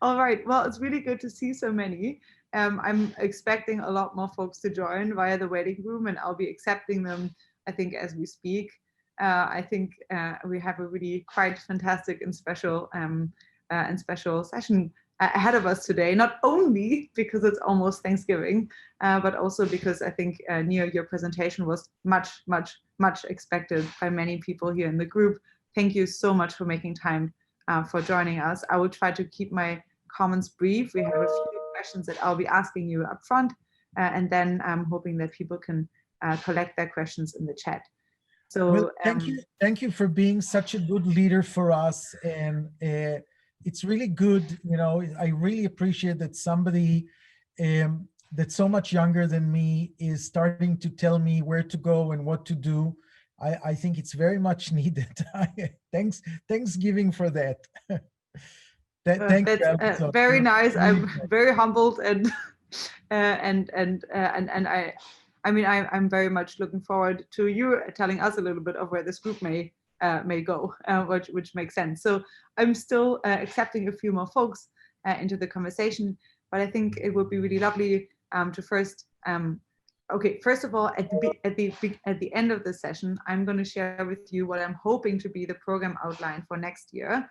All right. Well, it's really good to see so many. I'm expecting a lot more folks to join via the waiting room, and I'll be accepting them, I think, as we speak. I think we have a really quite fantastic and special session ahead of us today, not only because it's almost Thanksgiving, but also because I think, Nir, your presentation was much expected by many people here in the group. Thank you so much for making time for joining us. I will try to keep my comments brief. We have a few questions that I'll be asking you up front, and then I'm hoping that people can collect their questions in the chat. So well, thank you for being such a good leader for us, and it's really good. You know, I really appreciate that somebody that's so much younger than me is starting to tell me where to go and what to do. I think it's very much needed. Thanksgiving for that. Thank that's you, very nice. really I'm very humbled, and I mean, I'm very much looking forward to you telling us a little bit of where this group may go, which makes sense. So I'm still accepting a few more folks into the conversation, but I think it would be really lovely to first. Okay, first of all, at the end of the session, I'm going to share with you what I'm hoping to be the program outline for next year.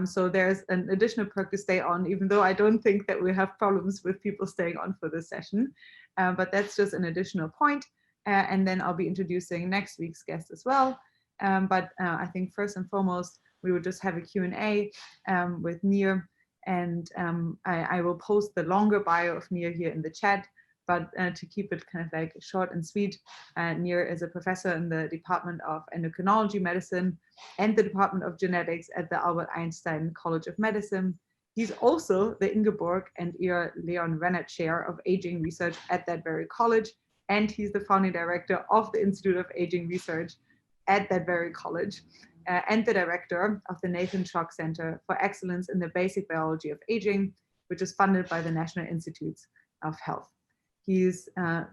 So there's an additional perk to stay on, even though I don't think that we have problems with people staying on for this session. But that's just an additional point. And then I'll be introducing next week's guest as well. But I think first and foremost, we will just have a Q&A with Nir. And I will post the longer bio of Nir here in the chat. But to keep it kind of like short and sweet, Nir is a professor in the Department of Endocrinology Medicine and the Department of Genetics at the Albert Einstein College of Medicine. He's also the Ingeborg and Leon Rennert Chair of Aging Research at that very college. And he's the founding director of the Institute of Aging Research at that very college, and the director of the Nathan Schock Center for Excellence in the Basic Biology of Aging, which is funded by the National Institutes of Health. He's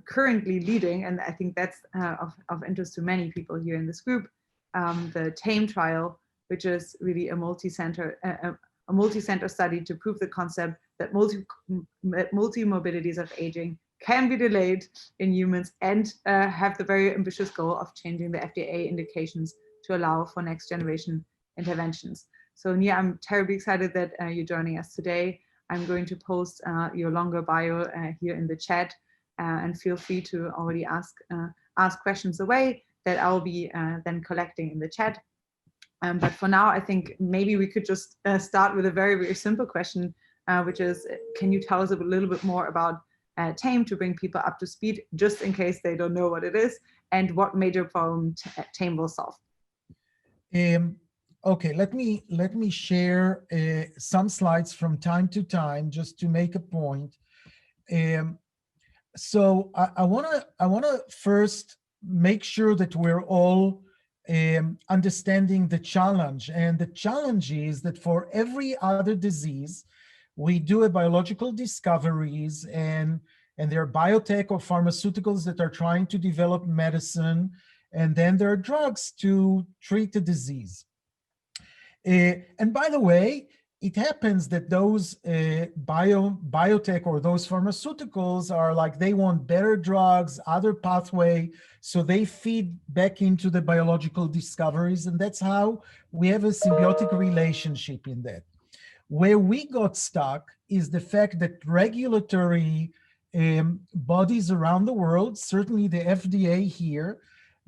currently leading, and I think that's of interest to many people here in this group, the TAME Trial, which is really a multi-center study to prove the concept that multi-morbidities of aging can be delayed in humans, and have the very ambitious goal of changing the FDA indications to allow for next generation interventions. So Nir, I'm terribly excited that you're joining us today. I'm going to post your longer bio here in the chat, and feel free to already ask questions away that I'll be then collecting in the chat. But for now, I think maybe we could just start with a very simple question, which is, can you tell us a little bit more about TAME to bring people up to speed, just in case they don't know what it is, and what major problem TAME will solve? Okay, let me share some slides from time to time just to make a point. So I wanna first make sure that we're all understanding the challenge, and the challenge is that for every other disease, we do a biological discoveries, and there are biotech or pharmaceuticals that are trying to develop medicine, and then there are drugs to treat the disease. And by the way, it happens that those biotech or those pharmaceuticals are like, they want better drugs, other pathway, so they feed back into the biological discoveries, and that's how we have a symbiotic relationship in that. Where we got stuck is the fact that regulatory bodies around the world, certainly the FDA here,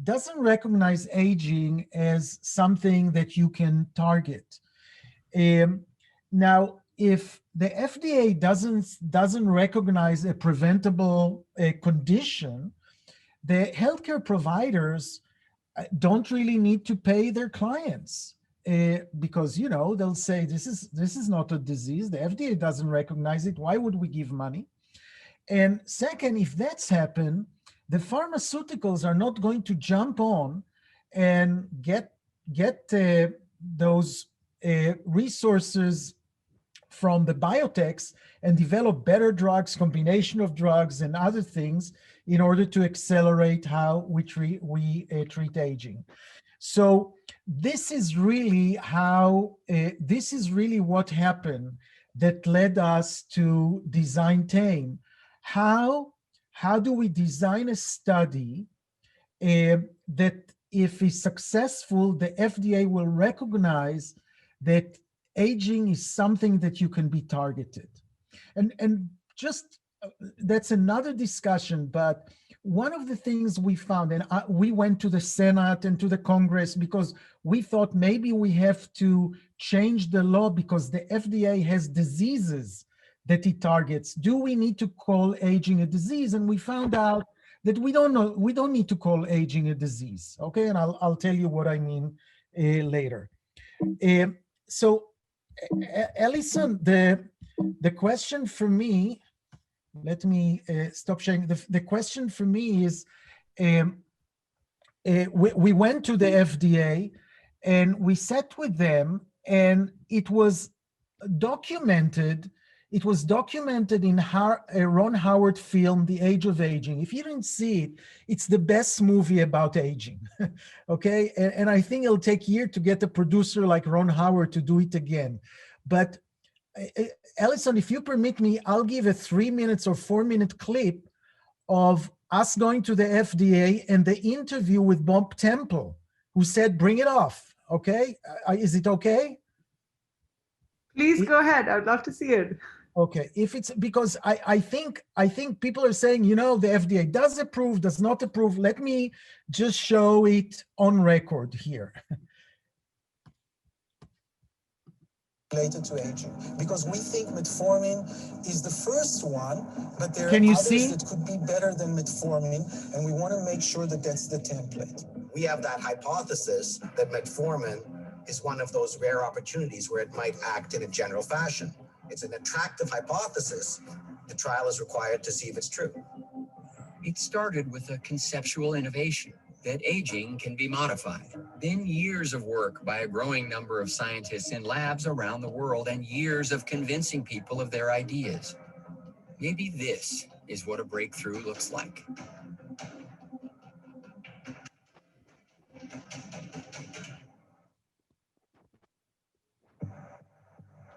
doesn't recognize aging as something that you can target. Now, if the FDA doesn't recognize a preventable condition, the healthcare providers don't really need to pay their clients, because, you know, they'll say this is not a disease. The FDA doesn't recognize it. Why would we give money? And second, if that's happened, the pharmaceuticals are not going to jump on and get those resources from the biotechs and develop better drugs, combination of drugs and other things in order to accelerate how we treat aging. So this is really how, this is really what happened. that led us to design TAME. How do we design a study that if it's successful, the FDA will recognize that aging is something that you can be targeted. And just, that's another discussion, but one of the things we found, and we went to the Senate and to the Congress because we thought maybe we have to change the law because the FDA has diseases that it targets. Do we need to call aging a disease? And we found out that we don't need to call aging a disease, okay? And I'll tell you what I mean later. So, Alison, the question for me, let me stop sharing. The question for me is, we went to the FDA and we sat with them, and it was documented. It was documented in a Ron Howard film, The Age of Aging. If you didn't see it, it's the best movie about aging, okay? And I think it'll take years to get a producer like Ron Howard to do it again. But Alison, if you permit me, I'll give a 3 minutes or 4 minute clip of us going to the FDA and the interview with Bob Temple, who said, bring it off, okay? Is it okay? Please go ahead, I'd love to see it. Okay, if it's, because I think people are saying, you know, the FDA does approve, does not approve. Let me just show it on record here. Related to aging, because we think metformin is the first one, but there are see? Others that could be better than metformin, and we want to make sure that that's the template. We have that hypothesis that metformin is one of those rare opportunities where it might act in a general fashion. It's an attractive hypothesis. The trial is required to see if it's true. It started with a conceptual innovation that aging can be modified. Then years of work by a growing number of scientists in labs around the world and years of convincing people of their ideas. Maybe this is what a breakthrough looks like.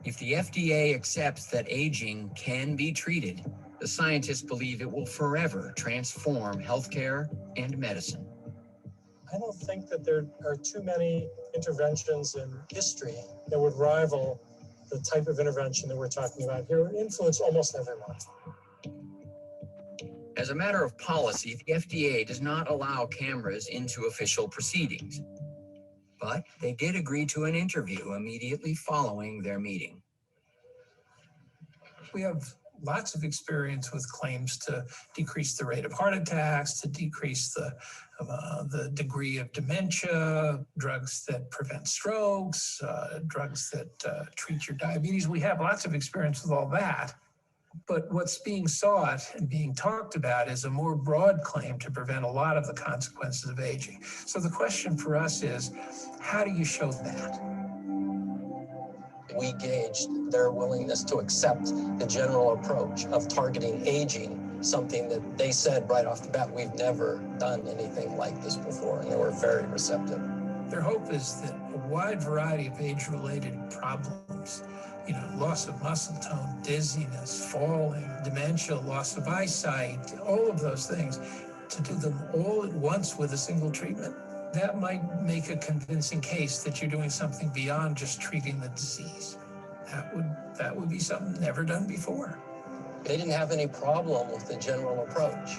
If the FDA accepts that aging can be treated, the scientists believe it will forever transform healthcare and medicine. I don't think that there are too many interventions in history that would rival the type of intervention that we're talking about here and influence almost everyone. As a matter of policy, the FDA does not allow cameras into official proceedings, but they did agree to an interview immediately following their meeting. We have lots of experience with claims to decrease the rate of heart attacks, to decrease the degree of dementia, drugs that prevent strokes, drugs that treat your diabetes. We have lots of experience with all that. But what's being sought and being talked about is a more broad claim to prevent a lot of the consequences of aging. So the question for us is, how do you show that? We gauged their willingness to accept the general approach of targeting aging, something that they said right off the bat, we've never done anything like this before, and they were very receptive. Their hope is that a wide variety of age-related problems, you know, loss of muscle tone, dizziness, falling, dementia, loss of eyesight, all of those things, to do them all at once with a single treatment. That might make a convincing case that you're doing something beyond just treating the disease. That would be something never done before. They didn't have any problem with the general approach.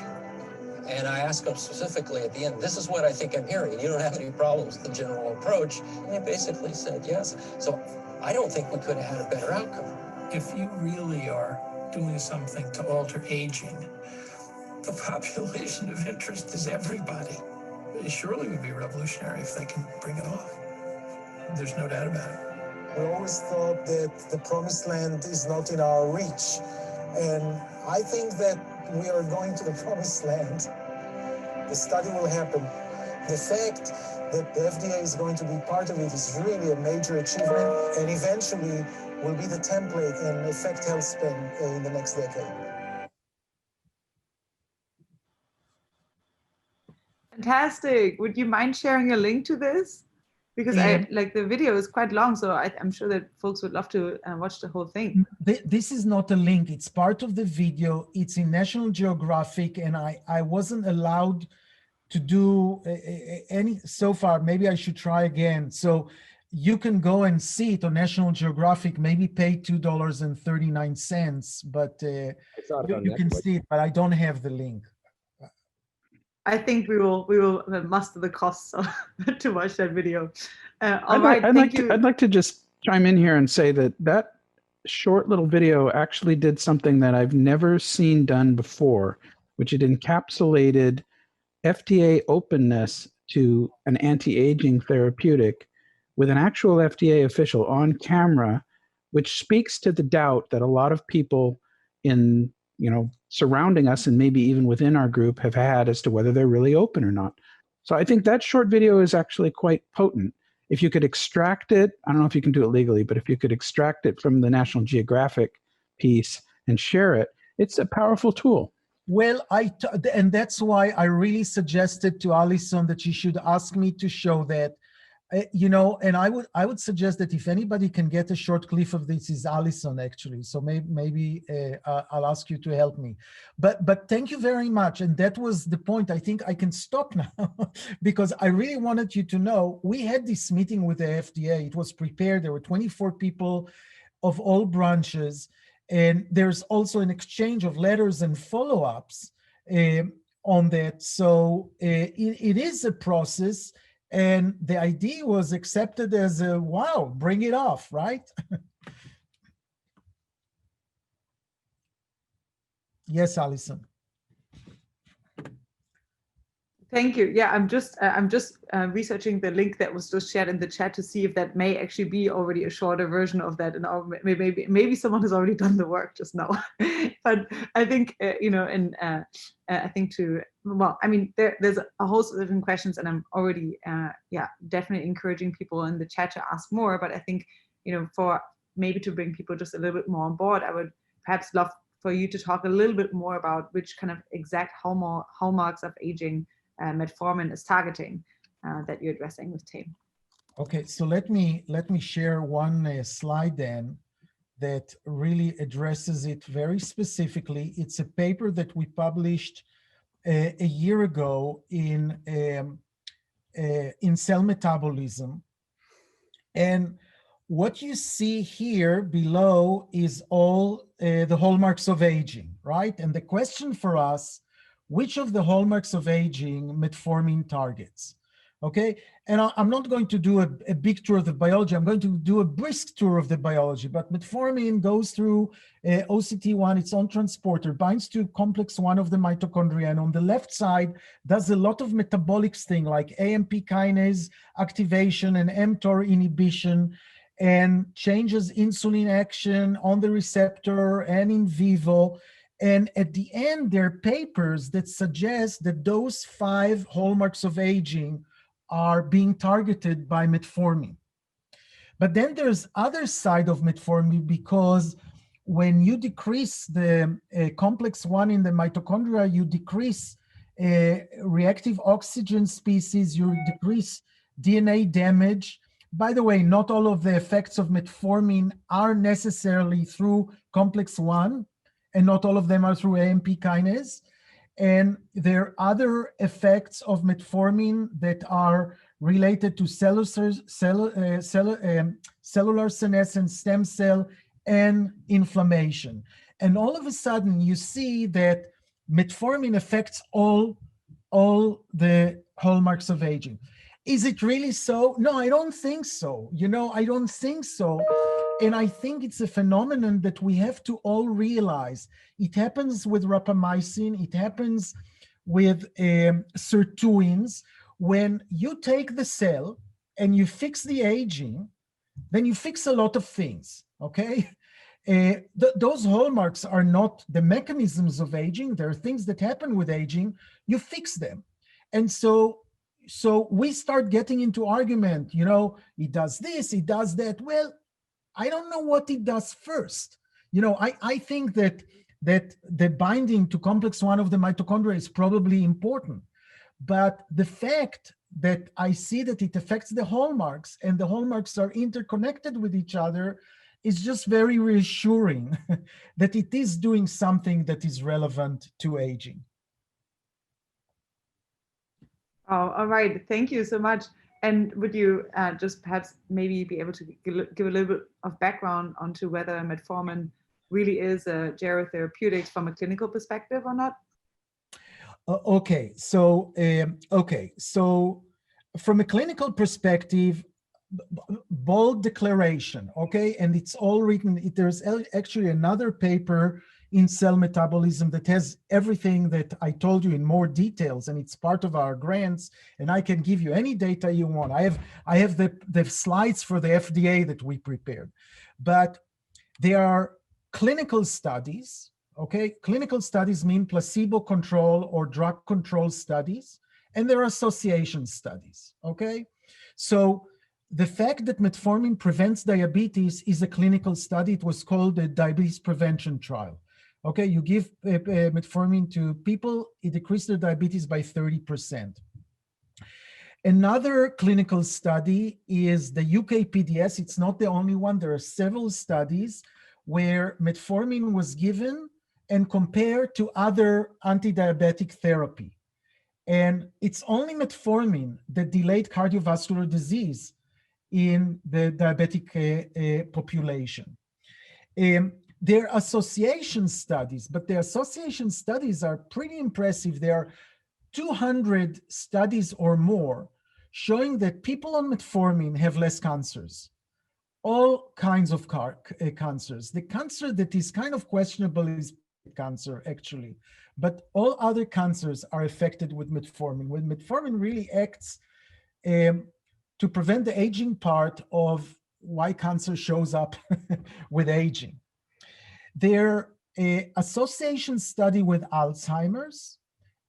And I asked them specifically at the end, this is what I think I'm hearing. You don't have any problems with the general approach. And they basically said yes. So I don't think we could have had a better outcome. If you really are doing something to alter aging, the population of interest is everybody. It surely would be revolutionary if they can bring it off. There's no doubt about it. We always thought that the promised land is not in our reach. And I think that we are going to the promised land. The study will happen. The fact that the FDA is going to be part of it is really a major achievement, and eventually will be the template and affect health span in the next decade. Fantastic. Would you mind sharing a link to this? because I like the video is quite long, so I'm sure that folks would love to watch the whole thing. This is not a link. It's part of the video. It's in National Geographic, and I wasn't allowed to do any so far. Maybe I should try again. So you can go and see it on National Geographic, maybe pay $2.39, but you can see it, but I don't have the link. I think we will muster the costs to watch that video. I'd like to just chime in here and say that short little video actually did something that I've never seen done before, which it encapsulated FDA openness to an anti-aging therapeutic with an actual FDA official on camera, which speaks to the doubt that a lot of people in, surrounding us and maybe even within our group have had as to whether they're really open or not. So I think that short video is actually quite potent. If you could extract it, I don't know if you can do it legally, but if you could extract it from the National Geographic piece and share it, it's a powerful tool. Well, and that's why I really suggested to Alison that she should ask me to show that, and I would suggest that if anybody can get a short clip of this, is Alison actually. So maybe I'll ask you to help me. But thank you very much. And that was the point. I think I can stop now because I really wanted you to know we had this meeting with the FDA. It was prepared. There were 24 people of all branches. And there's also an exchange of letters and follow-ups on that. So it is a process. And the idea was accepted as a, wow, bring it off, right? Yes, Alison. Thank you. Yeah, I'm just researching the link that was just shared in the chat to see if that may actually be already a shorter version of that, and maybe someone has already done the work just now. But I think I think there's a host of different questions, and I'm already definitely encouraging people in the chat to ask more. But I think for maybe to bring people just a little bit more on board, I would perhaps love for you to talk a little bit more about which kind of exact hallmarks of aging metformin is targeting that you're addressing with TAME. Okay, so let me share one slide then that really addresses it very specifically. It's a paper that we published a year ago in Cell Metabolism, and what you see here below is all the hallmarks of aging, right? And the question for us, which of the hallmarks of aging metformin targets? Okay, and I'm not going to do a big tour of the biology. I'm going to do a brisk tour of the biology, but metformin goes through OCT1, its own transporter, binds to complex 1 of the mitochondria, and on the left side does a lot of metabolic things like AMP kinase activation and mTOR inhibition, and changes insulin action on the receptor and in vivo. And at the end, there are papers that suggest that those 5 hallmarks of aging are being targeted by metformin. But then there's other side of metformin, because when you decrease the complex 1 in the mitochondria, you decrease reactive oxygen species, you decrease DNA damage. By the way, not all of the effects of metformin are necessarily through complex 1, and not all of them are through AMP kinase. And there are other effects of metformin that are related to cellular senescence, stem cell, and inflammation. And all of a sudden, you see that metformin affects all the hallmarks of aging. Is it really so? No, I don't think so. I don't think so. And I think it's a phenomenon that we have to all realize. It happens with rapamycin. It happens with sirtuins. When you take the cell and you fix the aging, then you fix a lot of things, okay? Those hallmarks are not the mechanisms of aging. There are things that happen with aging. You fix them. And so we start getting into argument, it does this, it does that. Well, I don't know what it does first. I think that the binding to complex 1 of the mitochondria is probably important. But the fact that I see that it affects the hallmarks and the hallmarks are interconnected with each other is just very reassuring that it is doing something that is relevant to aging. Oh, all right. Thank you so much. And would you just perhaps maybe be able to give a little bit of background onto whether metformin really is a gerotherapeutic from a clinical perspective or not? Okay, so from a clinical perspective, bold declaration, okay, and it's all written. There's actually another paper in Cell Metabolism that has everything that I told you in more details, and it's part of our grants, and I can give you any data you want. I have the slides for the FDA that we prepared, but there are clinical studies. Okay, clinical studies mean placebo control or drug control studies, and there are association studies. Okay, so the fact that metformin prevents diabetes is a clinical study. It was called the Diabetes Prevention Trial. Okay, you give metformin to people, it decreased their diabetes by 30%. Another clinical study is the UK PDS. It's not the only one. There are several studies where metformin was given and compared to other anti-diabetic therapy. And it's only metformin that delayed cardiovascular disease in the diabetic population. There are association studies, but the association studies are pretty impressive. There are 200 studies or more showing that people on metformin have less cancers. All kinds of cancers. The cancer that is kind of questionable is cancer, actually, but all other cancers are affected with metformin. When metformin really acts to prevent the aging part of why cancer shows up with aging. There an association study with Alzheimer's,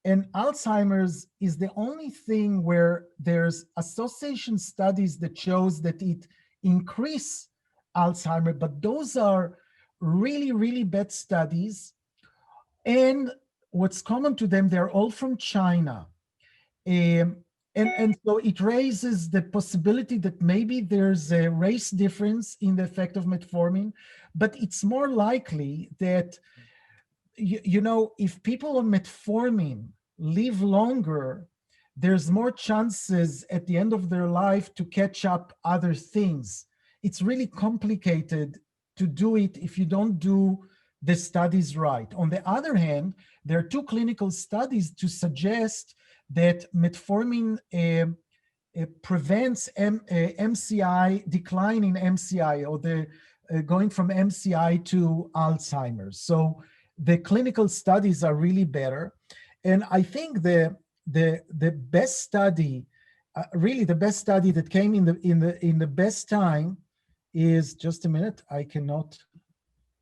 and Alzheimer's is the only thing where there's association studies that shows that it increase Alzheimer, but those are really, really bad studies. And what's common to them, they're all from China. And so it raises the possibility that maybe there's a race difference in the effect of metformin, but it's more likely that, you know, if people on metformin live longer, there's more chances at the end of their life to catch up other things. It's really complicated to do it if you don't do the studies right. On the other hand, there are two clinical studies to suggest that metformin prevents MCI, decline in MCI, or the going from MCI to Alzheimer's. So the clinical studies are really better. And I think the best study, really the best study that came in the best time is, just a minute, I cannot,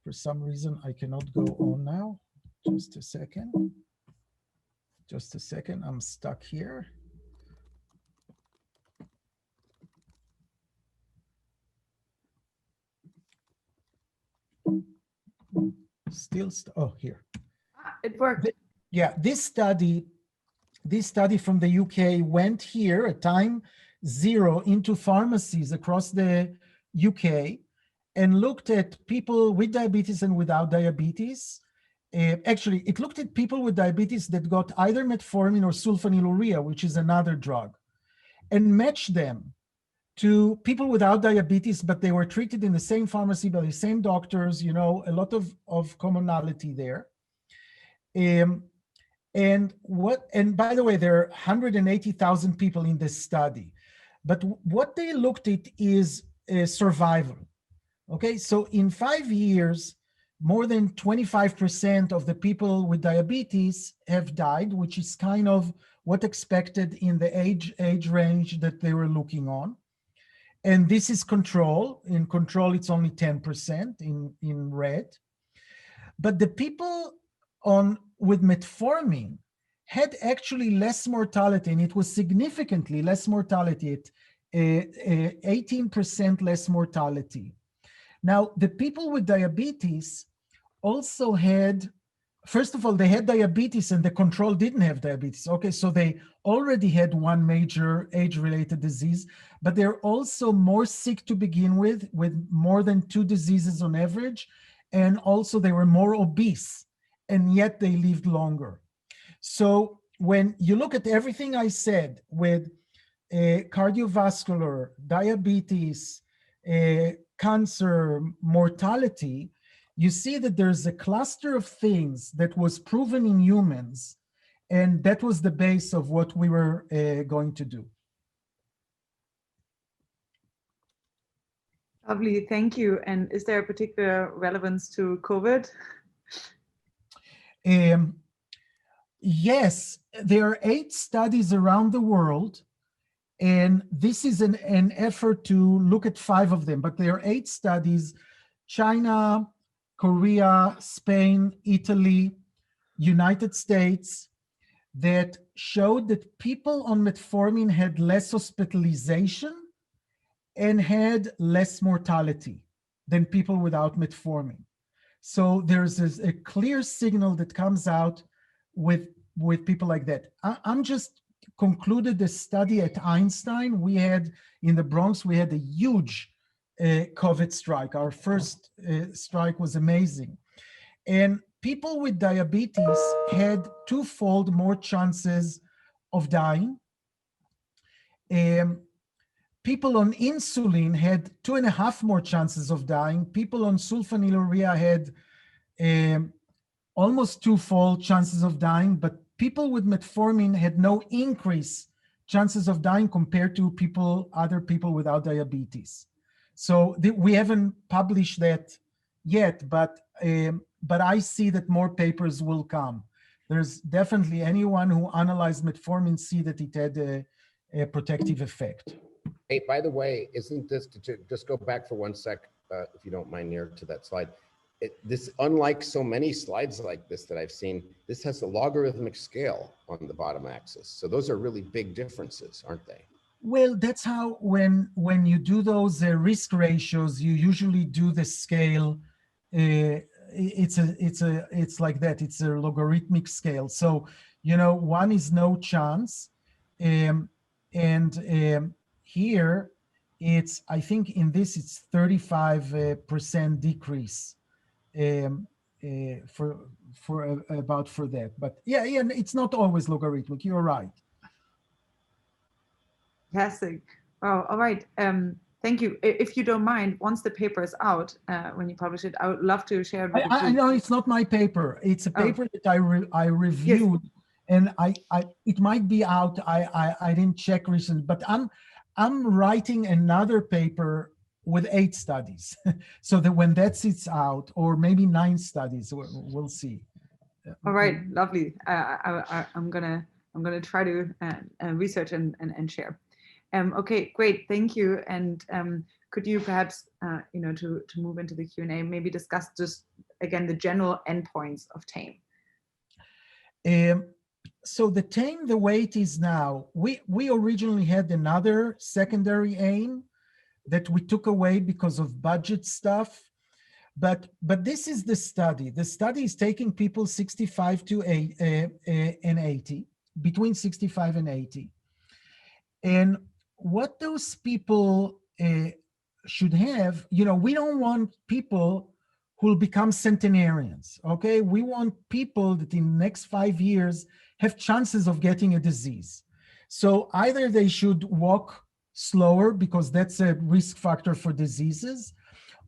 for some reason, I cannot go on now. Just a second. Just a second, I'm stuck here. Oh, here. It worked. Yeah, this study from the UK went here at time 0 into pharmacies across the UK and looked at people with diabetes and without diabetes. Actually, it looked at people with diabetes that got either metformin or sulfonylurea, which is another drug, and matched them to people without diabetes, but they were treated in the same pharmacy by the same doctors, you know, a lot of commonality there. And by the way, there are 180,000 people in this study, but what they looked at is survival. Okay, so in 5 years, more than 25% of the people with diabetes have died, which is kind of what expected in the age range that they were looking on. And this is control. In control, it's only 10% in red. But the people with metformin had actually less mortality, and it was significantly less mortality, at 18% less mortality. Now, the people with diabetes also had first of all, they had diabetes and the control didn't have diabetes. Okay, so they already had one major age-related disease, but they're also more sick to begin with more than 2 diseases on average. And also they were more obese, and yet they lived longer. So when you look at everything I said with cardiovascular, diabetes, cancer, mortality, you see that there's a cluster of things that was proven in humans, and that was the base of what we were going to do. Lovely, thank you. And is there a particular relevance to COVID? Yes, there are 8 studies around the world, and this is an effort to look at 5 of them, but there are 8 studies: China, Korea, Spain, Italy, United States, that showed that people on metformin had less hospitalization and had less mortality than people without metformin. So there's a clear signal that comes out with people like that. I'm just concluded the study at Einstein. We had in the Bronx, we had a huge COVID strike. Our first strike was amazing. And people with diabetes had 2-fold more chances of dying. People on insulin had 2.5 more chances of dying. People on sulfonylurea had almost 2-fold chances of dying, but people with metformin had no increase chances of dying compared to other people without diabetes. So we haven't published that yet, but I see that more papers will come. There's definitely anyone who analyzed metformin see that it had a protective effect. Hey, by the way, isn't this, to just go back for 1 sec, if you don't mind, Nir, to that slide. This, unlike so many slides like this that I've seen, this has a logarithmic scale on the bottom axis. So those are really big differences, aren't they? Well, that's how when you do those risk ratios, you usually do the scale. It's like that. It's a logarithmic scale. So 1 is no chance, and here it's, I think in this it's 35% decrease for that. But yeah, it's not always logarithmic. You're right. Fantastic. Wow. All right. Thank you. If you don't mind, once the paper is out, when you publish it, I would love to share it with you. I know it's not my paper. It's a paper that I reviewed, yes. And it might be out. I didn't check recently, but I'm writing another paper with 8 studies, so that when that sits out, or maybe 9 studies, we'll see. All right, lovely. I'm gonna try to research and share. Okay, great, thank you. And could you perhaps, to move into the Q&A, maybe discuss just again the general endpoints of TAME? So the TAME, the way it is now, we originally had another secondary aim that we took away because of budget stuff. But this is the study. The study is taking people 65 to 80, between 65 and 80. And what those people should have, we don't want people who will become centenarians, okay? We want people that in the next 5 years have chances of getting a disease. So either they should walk slower because that's a risk factor for diseases,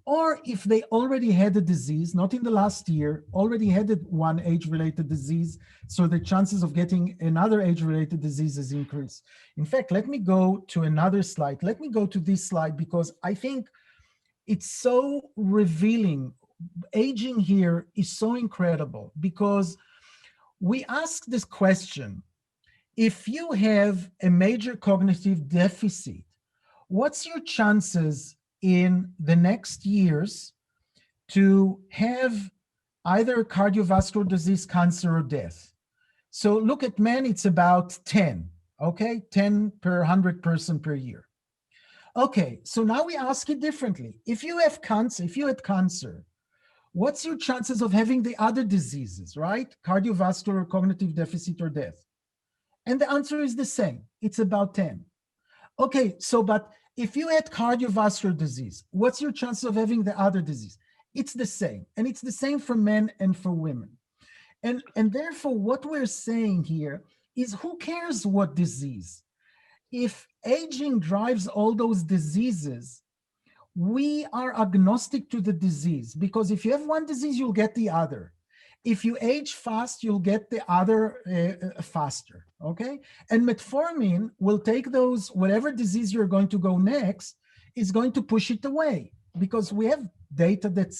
or if they already had a disease, not in the last year, already had one age-related disease, so the chances of getting another age-related disease is increased. In fact, let me go to another slide. Let me go to this slide because I think it's so revealing. Aging here is so incredible because we ask this question: if you have a major cognitive deficit, what's your chances in the next years to have either cardiovascular disease, cancer, or death? So look at men, it's about 10, okay? 10 per 100 person per year. Okay, so now we ask it differently. If you have cancer, if you had cancer, what's your chances of having the other diseases, right? Cardiovascular, cognitive deficit, or death? And the answer is the same. It's about 10. Okay, so but if you had cardiovascular disease, what's your chance of having the other disease? It's the same. And it's the same for men and for women. And therefore, what we're saying here is, who cares what disease? If aging drives all those diseases, we are agnostic to the disease, because if you have one disease, you'll get the other. If you age fast, you'll get the other faster, okay? And metformin will take those, whatever disease you're going to go next, is going to push it away, because we have data that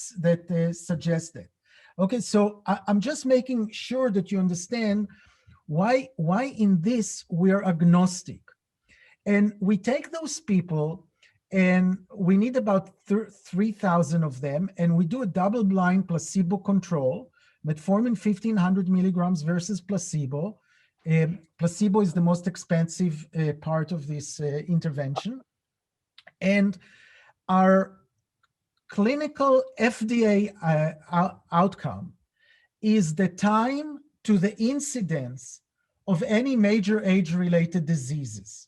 suggests that. Okay, so I'm just making sure that you understand why in this we're agnostic. And we take those people, and we need about 3,000 of them, and we do a double-blind placebo control, metformin 1,500 milligrams versus placebo. Placebo is the most expensive part of this intervention. And our clinical FDA outcome is the time to the incidence of any major age-related diseases.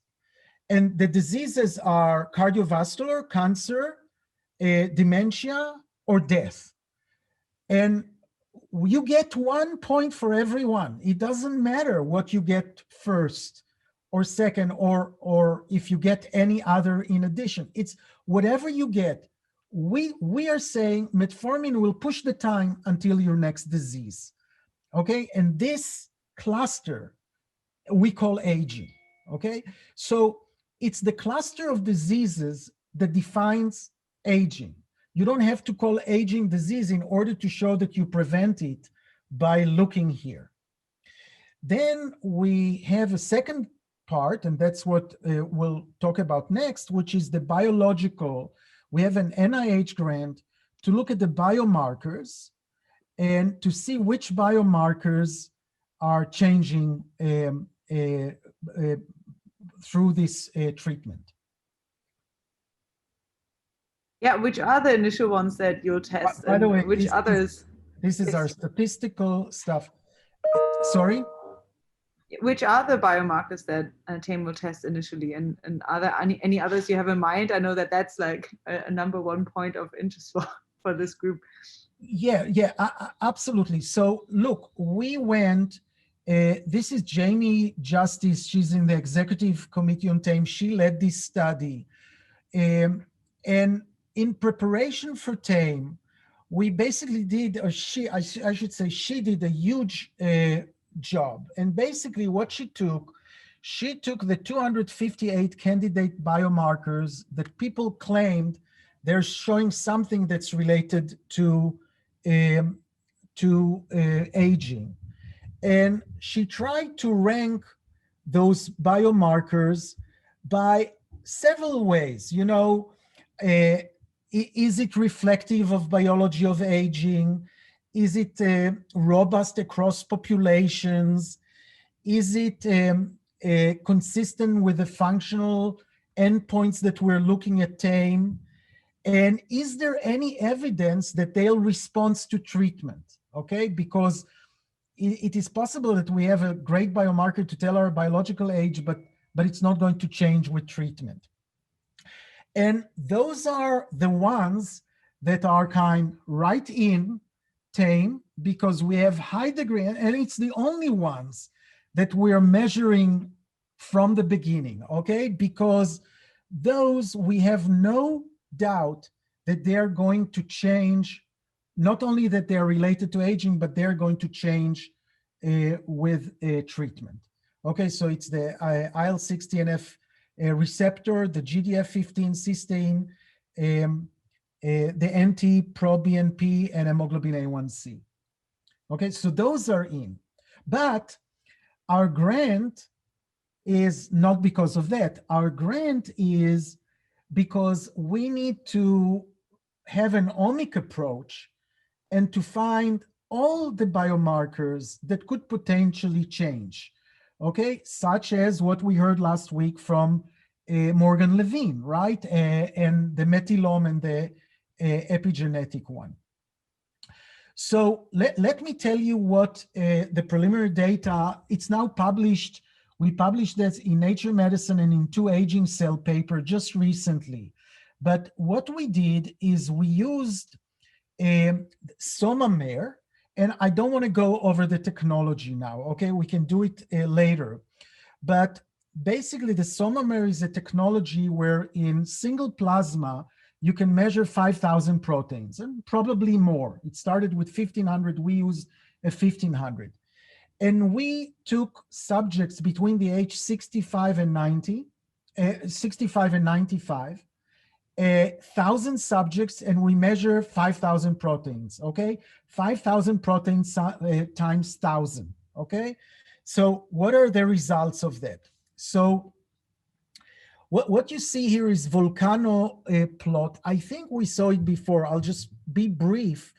And the diseases are cardiovascular, cancer, dementia, or death. And you get 1 point for everyone. It doesn't matter what you get first or second, or if you get any other in addition. It's whatever you get. We are saying metformin will push the time until your next disease. Okay, and this cluster we call aging. Okay, so it's the cluster of diseases that defines aging. You don't have to call aging disease in order to show that you prevent it by looking here. Then we have a second part, and that's what we'll talk about next, which is the biological. We have an NIH grant to look at the biomarkers and to see which biomarkers are changing through this treatment. Yeah, which are the initial ones that you'll test? By the way, which others? This is our statistical stuff. Sorry? Which are the biomarkers that TAME will test initially, and are there any others you have in mind? I know that that's like a number one point of interest for this group. Yeah, absolutely. So look, we went, this is Jamie Justice. She's in the executive committee on TAME. She led this study. And in preparation for TAME, we basically did, or I should say, she did a huge job. And basically what she took the 258 candidate biomarkers that people claimed they're showing something that's related to aging. And she tried to rank those biomarkers by several ways. You know, is it reflective of biology of aging? Is it robust across populations? Is it consistent with the functional endpoints that we're looking at TAME? And is there any evidence that they'll respond to treatment? Okay, because it is possible that we have a great biomarker to tell our biological age, but it's not going to change with treatment. And those are the ones that are kind right in TAME, because we have high degree, and it's the only ones that we are measuring from the beginning, okay? Because those, we have no doubt that they're going to change, not only that they're related to aging, but they're going to change with treatment. Okay, so it's the IL-6 TNF receptor, the GDF15 cysteine, the NT-proBNP, and hemoglobin A1C. Okay, so those are in. But our grant is not because of that. Our grant is because we need to have an omic approach and to find all the biomarkers that could potentially change, okay? Such as what we heard last week from Morgan Levine, right? And the methylome and the epigenetic one. So let me tell you what the preliminary data, it's now published. We published this in Nature Medicine and in 2 Aging Cell paper just recently. But what we did is we used SOMAmer, and I don't want to go over the technology now, okay? We can do it later. But basically the SOMAmer is a technology where in single plasma, you can measure 5,000 proteins and probably more. It started with 1,500, we used 1,500. And we took subjects between the age 65 and 90, 65 and 95, 1,000 subjects, and we measure 5,000 proteins, okay? 5,000 proteins times 1,000, okay? So what are the results of that? So what you see here is volcano plot. I think we saw it before. I'll just be brief.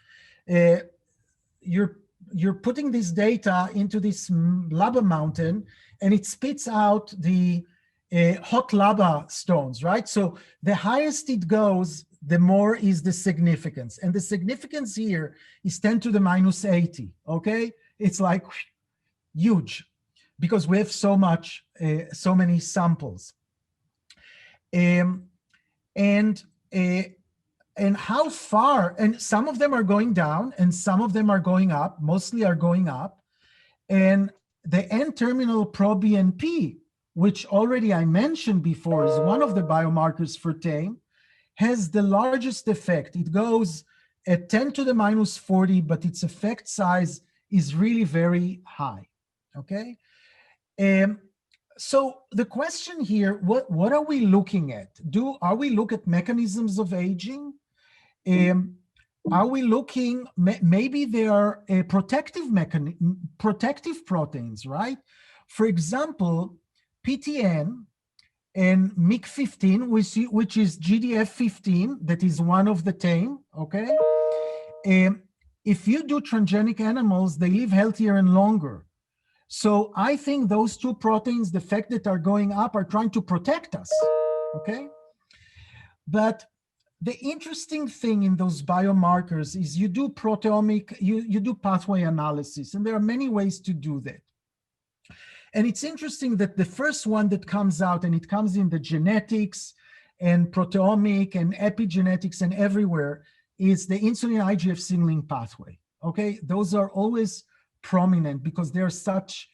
You're putting this data into this lava mountain, and it spits out the hot lava stones, right? So the highest it goes, the more is the significance. And the significance here is 10 to the minus 80, okay? It's like huge because we have so many samples. And how far, and some of them are going down and some of them are going up, mostly are going up. And the N-terminal proBNP, which already I mentioned before, is one of the biomarkers for TAME, has the largest effect. It goes at 10 to the minus 40, but its effect size is really very high, okay? So the question here, what are we looking at? Are we looking at mechanisms of aging? Are we looking, maybe they are protective proteins, right? For example, PTN and MIC15, which is GDF15, that is one of the TAME, okay? If you do transgenic animals, they live healthier and longer. So I think those 2 proteins, the fact that are going up, are trying to protect us, okay? But the interesting thing in those biomarkers is you do proteomic, you do pathway analysis, and there are many ways to do that. And it's interesting that the first one that comes out, and it comes in the genetics and proteomic and epigenetics and everywhere, is the insulin IGF signaling pathway, okay? Those are always prominent because they're such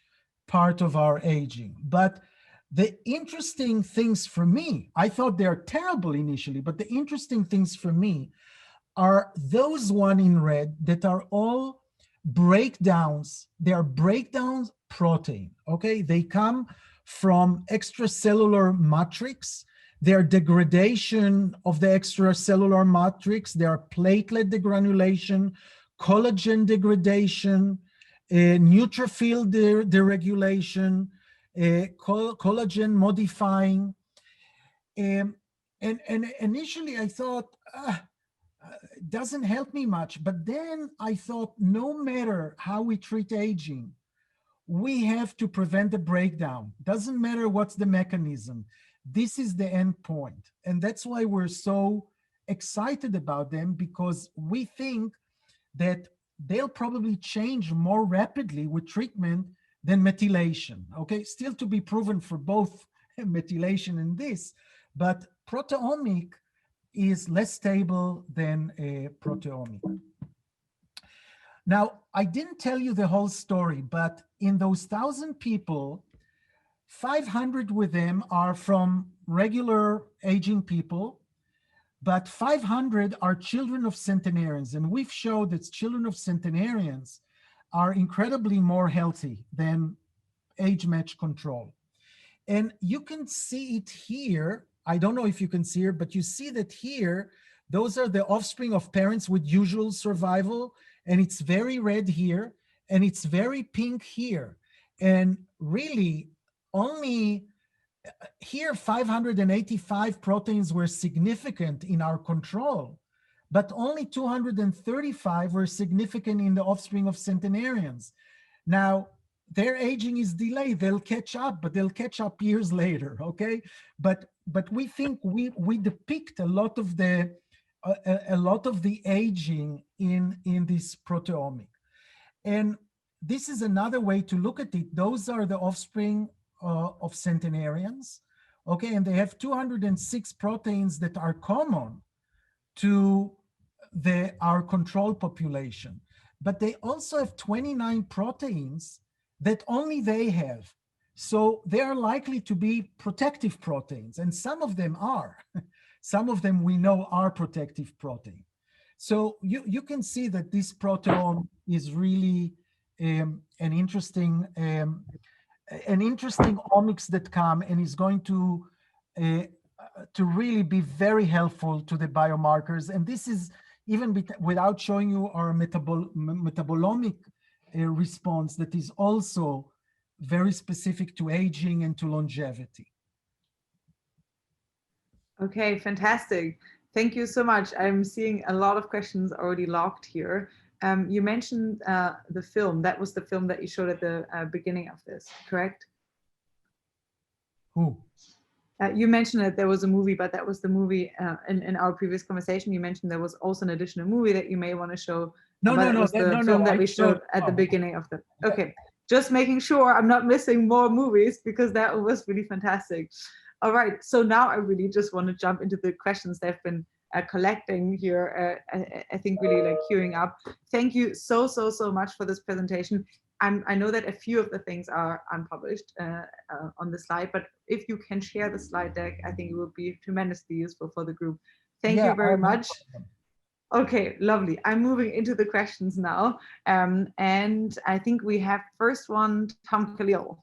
part of our aging. But the interesting things for me, I thought they're terrible initially, but the interesting things for me are those one in red that are all breakdowns. They are breakdowns protein, okay? They come from extracellular matrix. They are degradation of the extracellular matrix. They are platelet degranulation, collagen degradation, neutrophil deregulation, collagen modifying. And initially I thought, it doesn't help me much. But then I thought, no matter how we treat aging, we have to prevent the breakdown. Doesn't matter what's the mechanism. This is the end point. And that's why we're so excited about them, because we think that they'll probably change more rapidly with treatment than methylation, okay? Still to be proven for both methylation and this, but proteomic is less stable than a proteomic. Now, I didn't tell you the whole story, but in those 1,000 people, 500 with them are from regular aging people, but 500 are children of centenarians. And we've showed that children of centenarians are incredibly more healthy than age-matched control. And you can see it here. I don't know if you can see it, but you see that here, those are the offspring of parents with usual survival. And it's very red here, and it's very pink here. And really, only here 585 proteins were significant in our control, but only 235 were significant in the offspring of centenarians. Now, their aging is delayed. They'll catch up, but they'll catch up years later, okay? But we think we depict a lot of the a lot of the aging in this proteomic. And this is another way to look at it. Those are the offspring of centenarians, okay? And they have 206 proteins that are common to our control population. But they also have 29 proteins that only they have. So they are likely to be protective proteins, and some of them are. Some of them we know are protective protein. So you can see that this proteome is really an interesting omics that come and is going to really be very helpful to the biomarkers. And this is even without showing you our metabolomic response that is also very specific to aging and to longevity. Okay, fantastic. Thank you so much. I'm seeing a lot of questions already logged here. You mentioned the film. That was the film that you showed at the beginning of this, correct? Who? You mentioned that there was a movie, but that was the movie in our previous conversation. You mentioned there was also an additional movie that you may want to show. No, but no, was the film that we showed at the beginning of the. Okay, just making sure I'm not missing more movies because that was really fantastic. All right, so now I really just want to jump into the questions that have been collecting here. I think really like queuing up. Thank you so much for this presentation. I know that a few of the things are unpublished on the slide, but if you can share the slide deck, I think it would be tremendously useful for the group. Thank you very much. Okay, lovely. I'm moving into the questions now. And I think we have first one, Tom Khalil.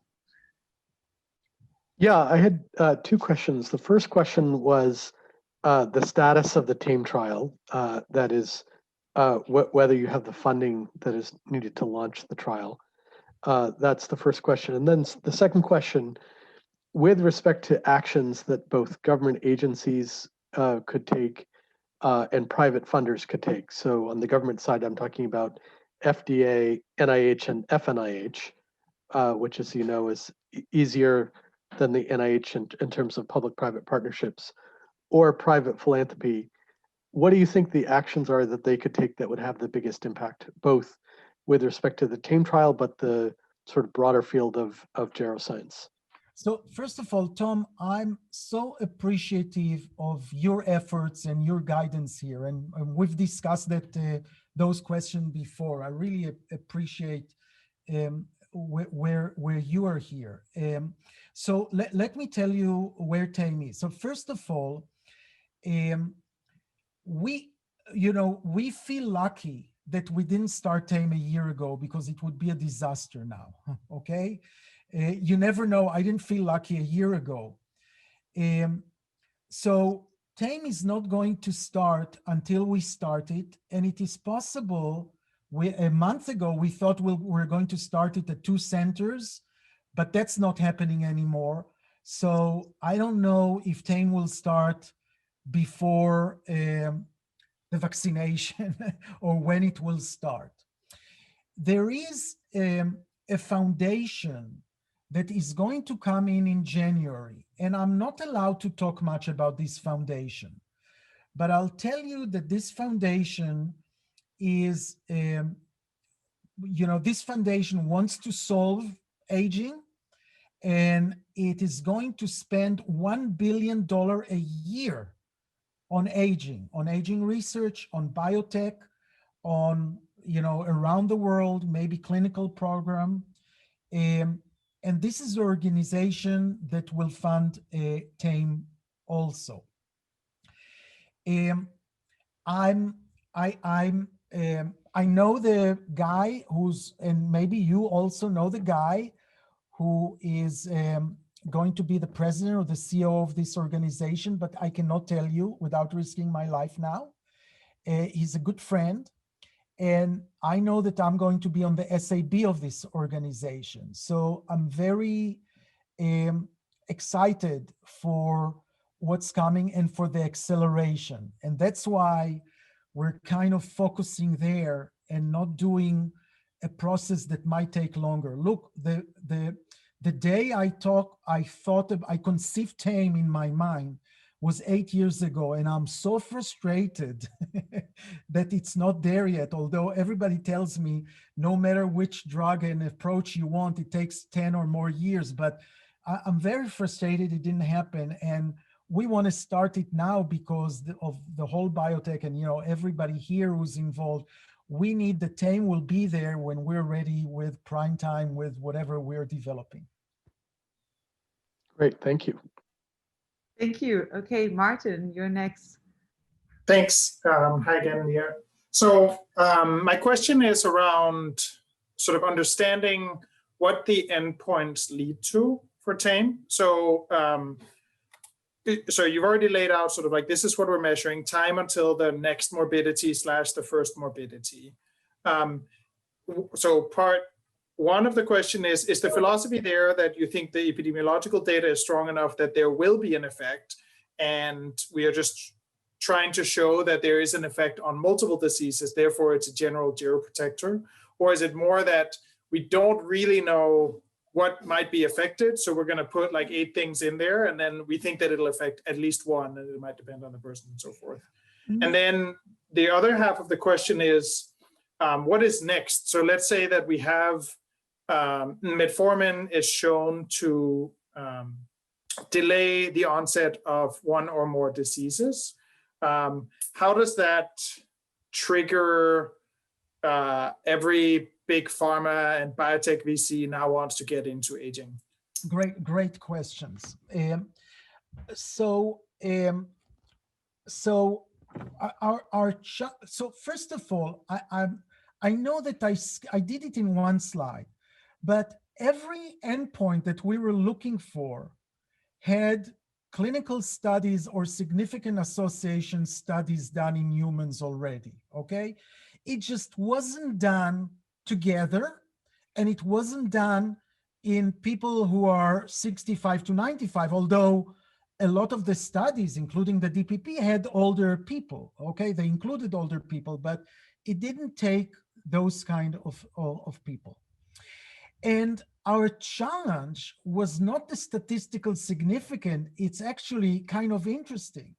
Yeah, I had two questions. The first question was the status of the TAME trial, that is, whether you have the funding that is needed to launch the trial. That's the first question. And then the second question, with respect to actions that both government agencies could take and private funders could take. So on the government side, I'm talking about FDA, NIH, and FNIH, which, as you know, is easier than the NIH in terms of public-private partnerships, or private philanthropy. What do you think the actions are that they could take that would have the biggest impact, both with respect to the TAME trial, but the sort of broader field of geroscience? So first of all, Tom, I'm so appreciative of your efforts and your guidance here. And we've discussed that those questions before. I really appreciate where you are here. So let me tell you where TAME is. So first of all, we feel lucky that we didn't start TAME a year ago because it would be a disaster now, okay? You never know, I didn't feel lucky a year ago. So TAME is not going to start until we start it, and it is possible, a month ago, we thought we're going to start it at 2 centers, but that's not happening anymore. So I don't know if TAME will start before the vaccination or when it will start. There is a foundation that is going to come in January, and I'm not allowed to talk much about this foundation, but I'll tell you that this foundation is, this foundation wants to solve aging, and it is going to spend $1 billion a year on aging research, on biotech, on, around the world, maybe clinical program. And this is the organization that will fund TAME also. I know the guy who's, and maybe you also know the guy who is going to be the president or the CEO of this organization, but I cannot tell you without risking my life now. He's a good friend, and I know that I'm going to be on the SAB of this organization. So I'm very excited for what's coming and for the acceleration. And that's why we're kind of focusing there and not doing a process that might take longer. Look, the day I conceived TAME in my mind was 8 years ago, and I'm so frustrated that it's not there yet, although everybody tells me no matter which drug and approach you want, it takes 10 or more years. But I'm very frustrated it didn't happen, and we want to start it now because of the whole biotech and, you know, everybody here who's involved. We need the TAME will be there when we're ready with prime time, with whatever we're developing. Great, thank you. Thank you. Okay, Martin, you're next. Thanks. Hi again, Nir. So my question is around sort of understanding what the endpoints lead to for TAME. So you've already laid out sort of like, this is what we're measuring, time until the next morbidity / the first morbidity. So part one of the question is the philosophy there that you think the epidemiological data is strong enough that there will be an effect, and we are just trying to show that there is an effect on multiple diseases, therefore it's a general geroprotector? Or is it more that we don't really know what might be affected, so we're going to put like 8 things in there, and then we think that it'll affect at least one, and it might depend on the person and so forth. Mm-hmm. And then the other half of the question is, what is next? So let's say that we have metformin is shown to delay the onset of one or more diseases. How does that trigger every big pharma and biotech VC now wants to get into aging? Great questions. So first of all, I know that I did it in one slide, but every endpoint that we were looking for had clinical studies or significant association studies done in humans already, okay? It just wasn't done together, and it wasn't done in people who are 65 to 95, although a lot of the studies, including the DPP, had older people, okay? They included older people, but it didn't take those kind of people. And our challenge was not the statistical significance. It's actually kind of interesting.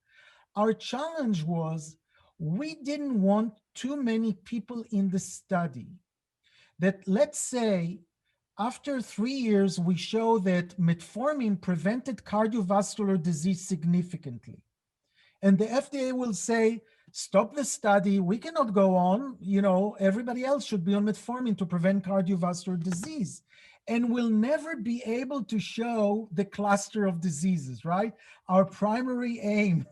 Our challenge was we didn't want too many people in the study that, let's say, after 3 years, we show that metformin prevented cardiovascular disease significantly. And the FDA will say, stop the study, we cannot go on, you know, everybody else should be on metformin to prevent cardiovascular disease. And we'll never be able to show the cluster of diseases, right? Our primary aim,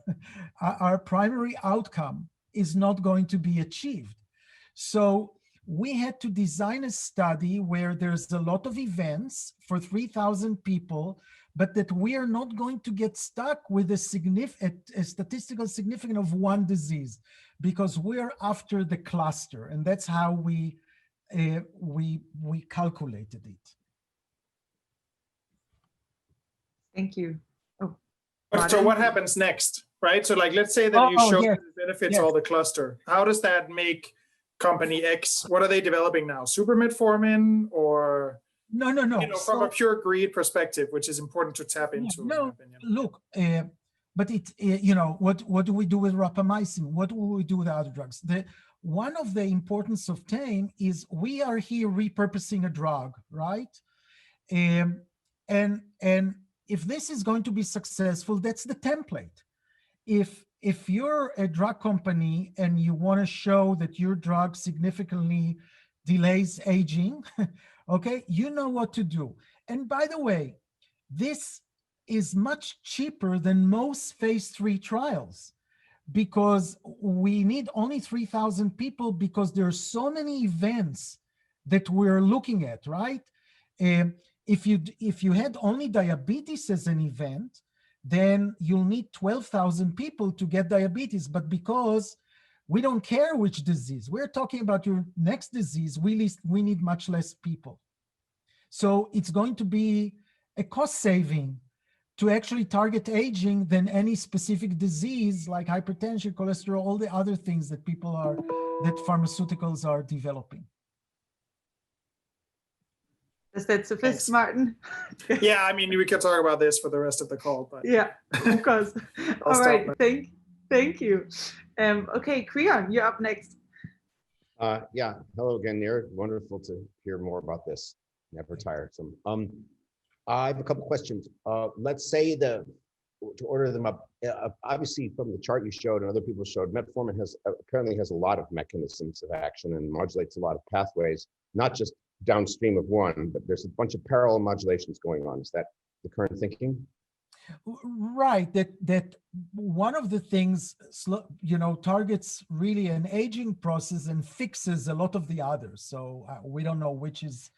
our primary outcome is not going to be achieved. So we had to design a study where there's a lot of events for 3,000 people, but that we are not going to get stuck with a statistical significance of one disease, because we're after the cluster, and that's how we calculated it. Thank you. Oh, so what happens next, right? So like, let's say that you show that it benefits all the cluster. How does that make company X, what are they developing now? Super metformin or? No. You know, from a pure greed perspective, which is important to tap into. No, in my opinion. Look, but you know, what do we do with rapamycin? What do we do with other drugs? One of the importance of TAME is we are here repurposing a drug, right? And if this is going to be successful, that's the template. If you're a drug company and you want to show that your drug significantly delays aging, okay, you know what to do. And by the way, this is much cheaper than most phase 3 trials, because we need only 3,000 people because there are so many events that we're looking at, right? If you had only diabetes as an event, then you'll need 12,000 people to get diabetes. But because we don't care which disease, we're talking about your next disease, we need much less people. So it's going to be a cost saving to actually target aging than any specific disease like hypertension, cholesterol, all the other things that that pharmaceuticals are developing. Is that sufficient, Thanks. Martin? Yeah, I mean, we could talk about this for the rest of the call, but Yeah, of course. All right, thank you. Okay, Creon, you're up next. Yeah, hello again, Nir. Wonderful to hear more about this. Never tiresome. I have a couple questions. Let's say to order them up, obviously from the chart you showed and other people showed, metformin apparently has a lot of mechanisms of action and modulates a lot of pathways, not just downstream of one, but there's a bunch of parallel modulations going on. Is that the current thinking? Right, that one of the things, targets really an aging process and fixes a lot of the others. So we don't know which is,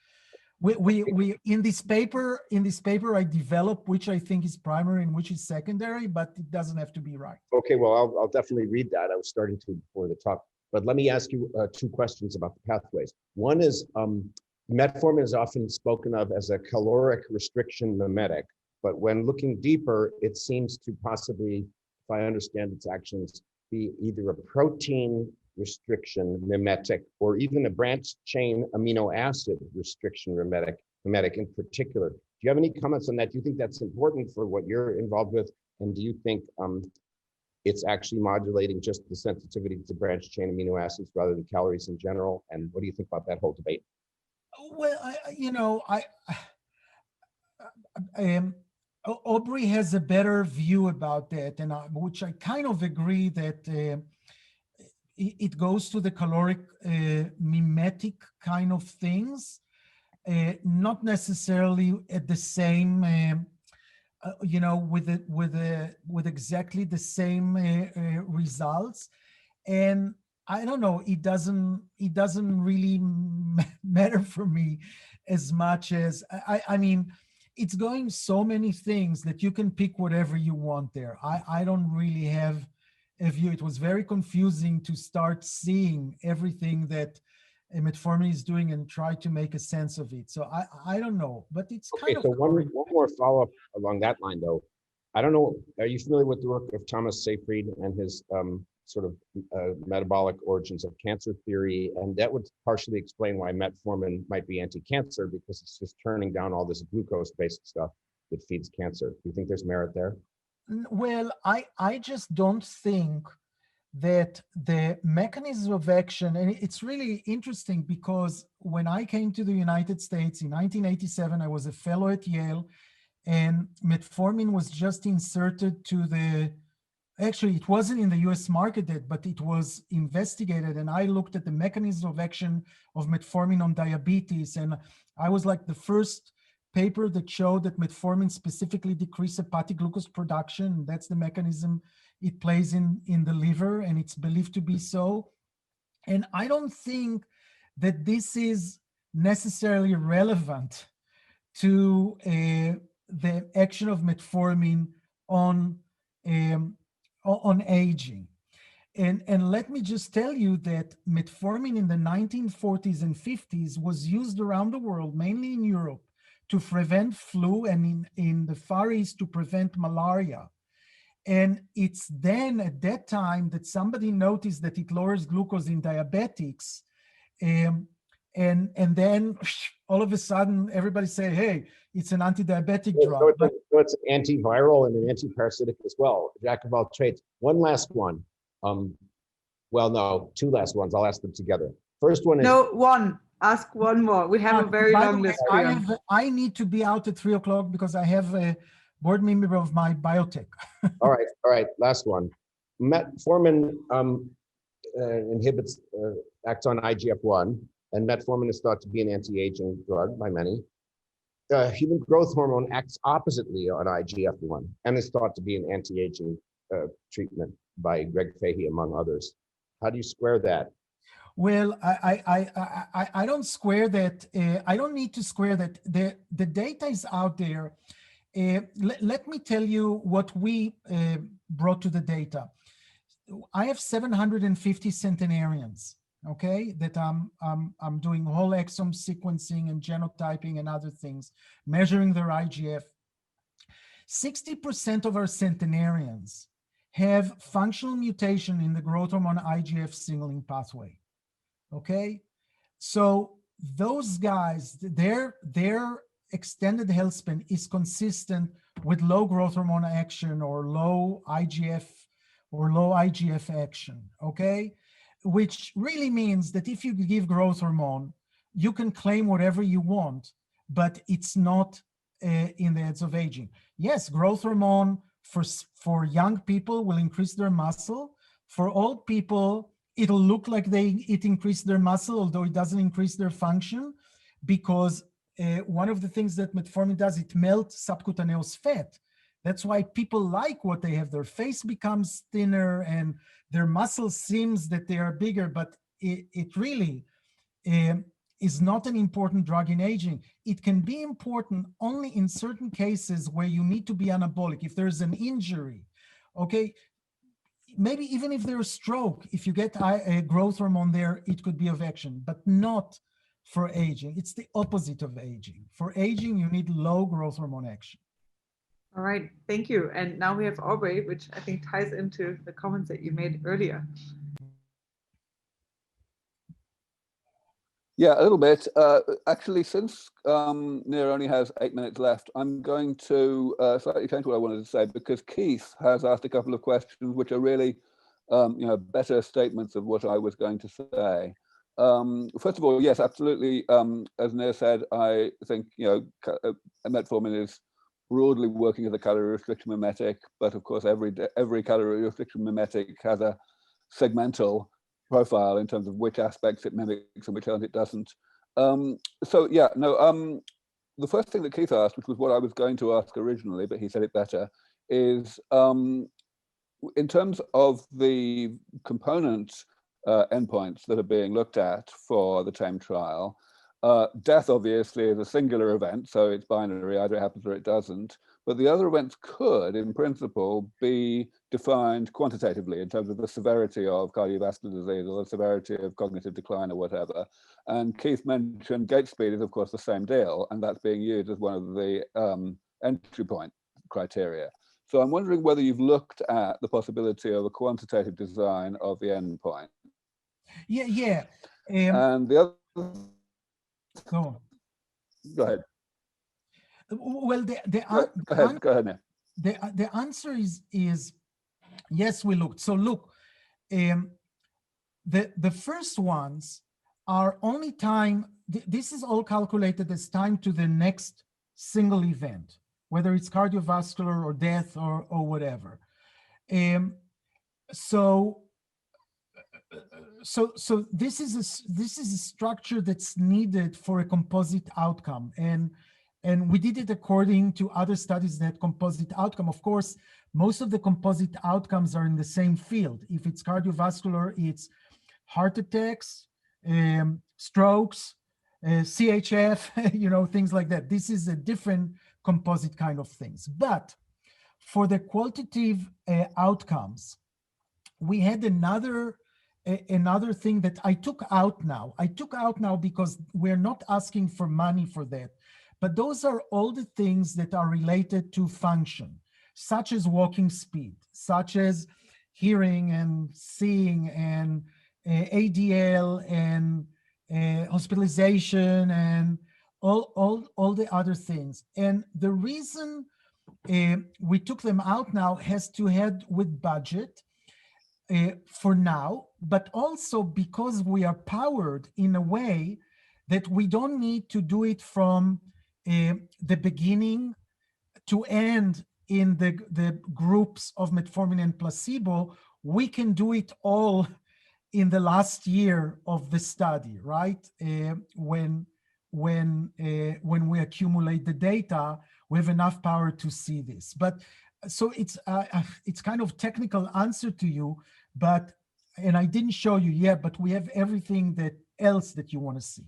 we in this paper I develop which I think is primary and which is secondary, but it doesn't have to be right. Okay, well, I'll definitely read that. I was starting to before the talk, but let me ask you two questions about the pathways. One is metformin is often spoken of as a caloric restriction mimetic. But when looking deeper, it seems to possibly, if I understand its actions, be either a protein restriction mimetic or even a branched chain amino acid restriction mimetic in particular. Do you have any comments on that? Do you think that's important for what you're involved with? And do you think it's actually modulating just the sensitivity to branched chain amino acids rather than calories in general? And what do you think about that whole debate? Well, Aubrey has a better view about that, and which I kind of agree that it goes to the caloric mimetic kind of things, not necessarily at the same, with exactly the same results, and I don't know. It doesn't really matter for me as much as I mean. It's going so many things that you can pick whatever you want there. I don't really have a view. It was very confusing to start seeing everything that metformin is doing and try to make a sense of it. So I don't know, but it's okay, kind so of. one more follow-up along that line though. I don't know, are you familiar with the work of Thomas Seyfried and his sort of metabolic origins of cancer theory? And that would partially explain why metformin might be anti-cancer, because it's just turning down all this glucose-based stuff that feeds cancer. Do you think there's merit there? Well, I just don't think that the mechanism of action, and it's really interesting because when I came to the United States in 1987, I was a fellow at Yale, and metformin was just inserted to the, actually it wasn't in the US market yet, but it was investigated, and I looked at the mechanism of action of metformin on diabetes, and I was like the first paper that showed that metformin specifically decreased hepatic glucose production. That's the mechanism it plays in the liver, and it's believed to be so. And I don't think that this is necessarily relevant to the action of metformin on aging. And let me just tell you that metformin in the 1940s and 50s was used around the world, mainly in Europe, to prevent flu, and in the Far East to prevent malaria. And it's then at that time that somebody noticed that it lowers glucose in diabetics. And then all of a sudden everybody said, hey, it's an anti-diabetic drug. So it's antiviral and an anti-parasitic as well, jack of all trades. One last one. Well, no, two last ones. I'll ask them together. First one is— No, one. Ask one more. We have a very long list. I need to be out at 3 o'clock because I have a board member of my biotech. All right. Last one. Metformin inhibits, acts on IGF-1, and metformin is thought to be an anti-aging drug by many. Human growth hormone acts oppositely on IGF-1 and is thought to be an anti-aging treatment by Greg Fahey, among others. How do you square that? Well, I don't square that. I don't need to square that. The data is out there. Let me tell you what we brought to the data. I have 750 centenarians, okay, that I'm doing whole exome sequencing and genotyping and other things, measuring their IGF. 60% of our centenarians have functional mutation in the growth hormone IGF signaling pathway. Okay, so those guys, their extended health span is consistent with low growth hormone action or low IGF action, okay? Which really means that if you give growth hormone, you can claim whatever you want, but it's not in the heads of aging. Yes, growth hormone for young people will increase their muscle. For old people, it'll look like it increased their muscle, although it doesn't increase their function, because one of the things that metformin does, it melts subcutaneous fat. That's why people like what they have. Their face becomes thinner and their muscle seems that they are bigger, but it really is not an important drug in aging. It can be important only in certain cases where you need to be anabolic. If there's an injury, okay, maybe even if there's stroke, if you get a growth hormone there, it could be of action, but not for aging. It's the opposite of aging. For aging, you need low growth hormone action. All right, thank you. And now we have Aubrey, which I think ties into the comments that you made earlier. Yeah, a little bit. Actually, since Nir only has 8 minutes left, I'm going to slightly change what I wanted to say, because Keith has asked a couple of questions which are really, better statements of what I was going to say. First of all, yes, absolutely. As Nir said, I think metformin is broadly working as a calorie restriction mimetic, but of course, every calorie restriction mimetic has a segmental profile in terms of which aspects it mimics and which ones it doesn't. The first thing that Keith asked, which was what I was going to ask originally, but he said it better, is in terms of the component endpoints that are being looked at for the TAME trial, death obviously is a singular event, so it's binary, either it happens or it doesn't. But the other events could, in principle, be defined quantitatively in terms of the severity of cardiovascular disease or the severity of cognitive decline or whatever. And Keith mentioned gait speed is, of course, the same deal, and that's being used as one of the entry point criteria. So I'm wondering whether you've looked at the possibility of a quantitative design of the endpoint. Yeah. And the other... Go ahead. Well, go ahead, Nir. The answer is yes, we looked. So look, the first ones are only time. This is all calculated as time to the next single event, whether it's cardiovascular or death or whatever. So this is a structure that's needed for a composite outcome, and we did it according to other studies that composite outcome. Of course, most of the composite outcomes are in the same field. If it's cardiovascular, it's heart attacks, strokes, CHF, things like that. This is a different composite kind of things. But for the qualitative outcomes, we had another thing that I took out now. I took out now because we're not asking for money for that. But those are all the things that are related to function, such as walking speed, such as hearing and seeing and ADL and hospitalization and all the other things. And the reason we took them out now has to head with budget for now, but also because we are powered in a way that we don't need to do it from the beginning to end in the groups of metformin and placebo. We can do it all in the last year of the study, right? When we accumulate the data, we have enough power to see this. But so it's kind of technical answer to you, and I didn't show you yet, but we have everything else that you want to see.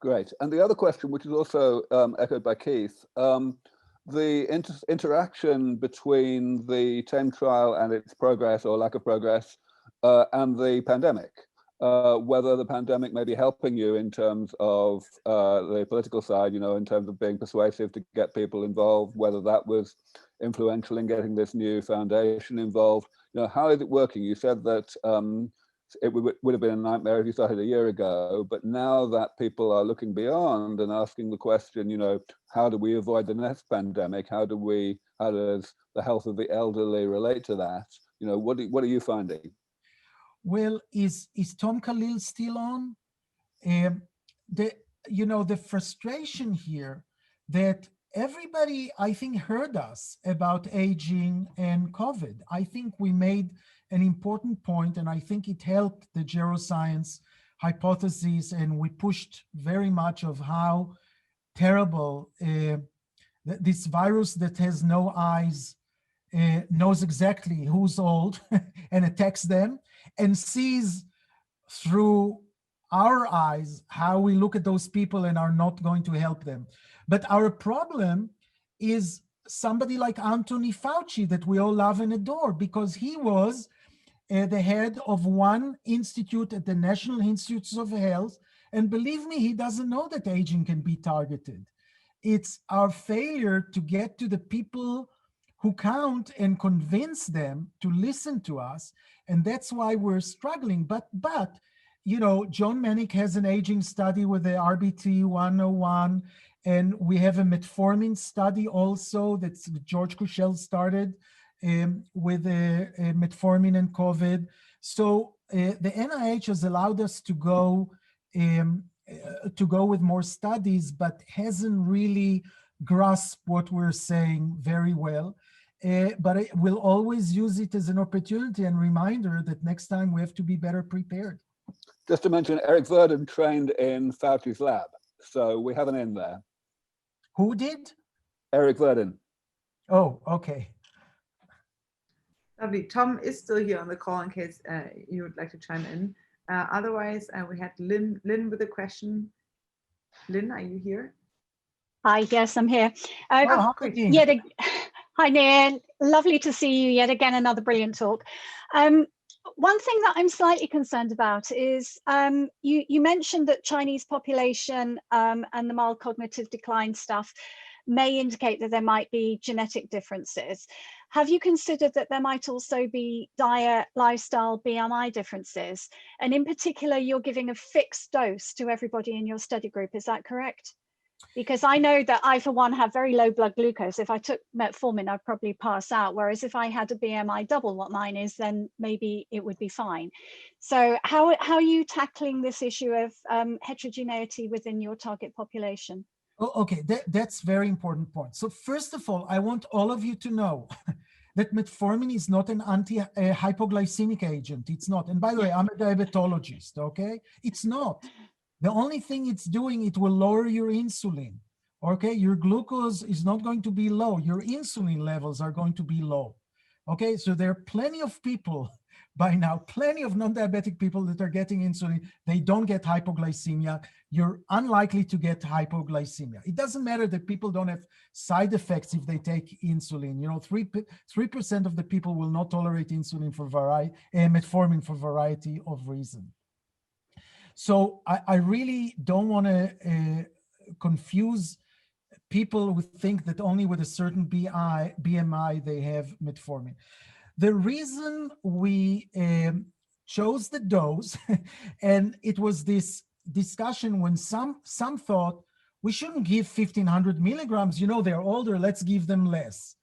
Great. And the other question, which is also echoed by Keith, the interaction between the TAME trial and its progress or lack of progress and the pandemic, whether the pandemic may be helping you in terms of the political side, in terms of being persuasive to get people involved, whether that was influential in getting this new foundation involved. How is it working? You said that it would have been a nightmare if you started a year ago. But now that people are looking beyond and asking the question, you know, how do we avoid the next pandemic? How does the health of the elderly relate to that? You know, what are you finding? Well, is Tom Khalil still on? The frustration here that everybody, I think, heard us about aging and COVID. I think we made an important point, and I think it helped the geroscience hypothesis, and we pushed very much of how terrible this virus that has no eyes knows exactly who's old and attacks them, and sees through our eyes how we look at those people and are not going to help them. But our problem is somebody like Anthony Fauci that we all love and adore, because he was the head of one institute at the National Institutes of Health. And believe me, he doesn't know that aging can be targeted. It's our failure to get to the people who count and convince them to listen to us. And that's why we're struggling. But you know, John Manick has an aging study with the RBT 101, and we have a metformin study also that George Kushel started with metformin and COVID. So the NIH has allowed us to go with more studies, but hasn't really grasped what we're saying very well. But we'll always use it as an opportunity and reminder that next time we have to be better prepared. Just to mention, Eric Verdin trained in Fauci's lab, so we have an in there. Who did? Eric Verdin. Oh, okay. Lovely. Tom is still here on the call in case you would like to chime in. Otherwise, we had Lynn with a question. Lynn, are you here? Hi, yes, I'm here. Hi, Nir. Lovely to see you yet again. Another brilliant talk. One thing that I'm slightly concerned about is you mentioned that Chinese population and the mild cognitive decline stuff may indicate that there might be genetic differences. Have you considered that there might also be diet, lifestyle, BMI differences? And in particular, you're giving a fixed dose to everybody in your study group, is that correct? Because I know that I, for one, have very low blood glucose. If I took metformin, I'd probably pass out. Whereas if I had a BMI double what mine is, then maybe it would be fine. So how are you tackling this issue of heterogeneity within your target population? Oh, okay, that's very important point. So first of all, I want all of you to know that metformin is not an anti-hypoglycemic agent. It's not. And by the way, I'm a diabetologist, okay? It's not. The only thing it's doing, it will lower your insulin, okay? Your glucose is not going to be low. Your insulin levels are going to be low, okay? So there are plenty of people by now, plenty of non-diabetic people that are getting insulin. They don't get hypoglycemia. You're unlikely to get hypoglycemia. It doesn't matter that people don't have side effects if they take insulin. You know, 3% of the people will not tolerate insulin for metformin for a variety of reasons. So I really don't want to confuse people who think that only with a certain BMI they have metformin. The reason we chose the dose, and it was this discussion when some thought we shouldn't give 1,500 milligrams, you know, they're older, let's give them less.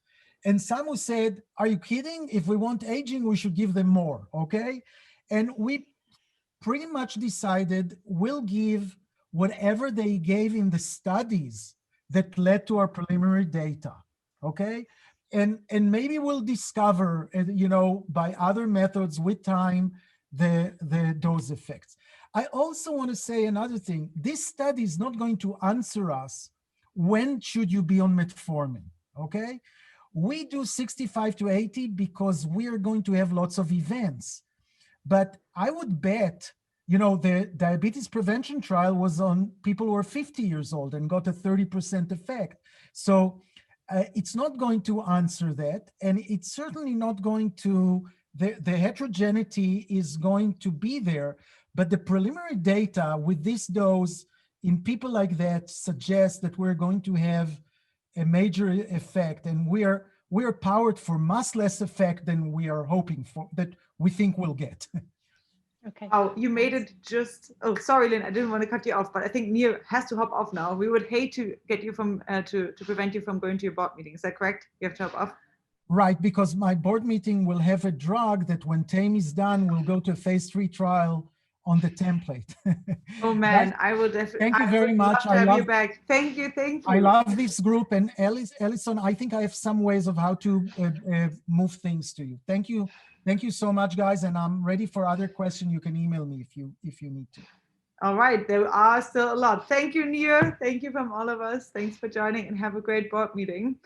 And some who said, are you kidding? If we want aging, we should give them more, okay? And we pretty much decided we'll give whatever they gave in the studies that led to our preliminary data, okay? And maybe we'll discover, you know, by other methods with time, the dose effects. I also want to say another thing. This study is not going to answer us, when should you be on metformin, okay? We do 65 to 80 because we are going to have lots of events. But I would bet, you know, the diabetes prevention trial was on people who are 50 years old and got a 30% effect. So it's not going to answer that. And it's certainly not going to, the heterogeneity is going to be there. But the preliminary data with this dose in people like that suggests that we're going to have a major effect. And we are powered for much less effect than we are hoping for, that we think we'll get. Okay. Oh, you made it just. Oh, sorry, Lynn. I didn't want to cut you off, but I think Nir has to hop off now. We would hate to get you from to prevent you from going to your board meeting. Is that correct? You have to hop off. Right, because my board meeting will have a drug that when TAME is done, will go to a phase 3 trial on the template. Oh man, I will definitely. Thank you very much. I love you back. Thank you, thank you. I love this group, and Ellison, I think I have some ways of how to move things to you. Thank you so much, guys, and I'm ready for other questions. You can email me if you need to. All right, there are still a lot. Thank you, Nir. Thank you from all of us. Thanks for joining, and have a great board meeting.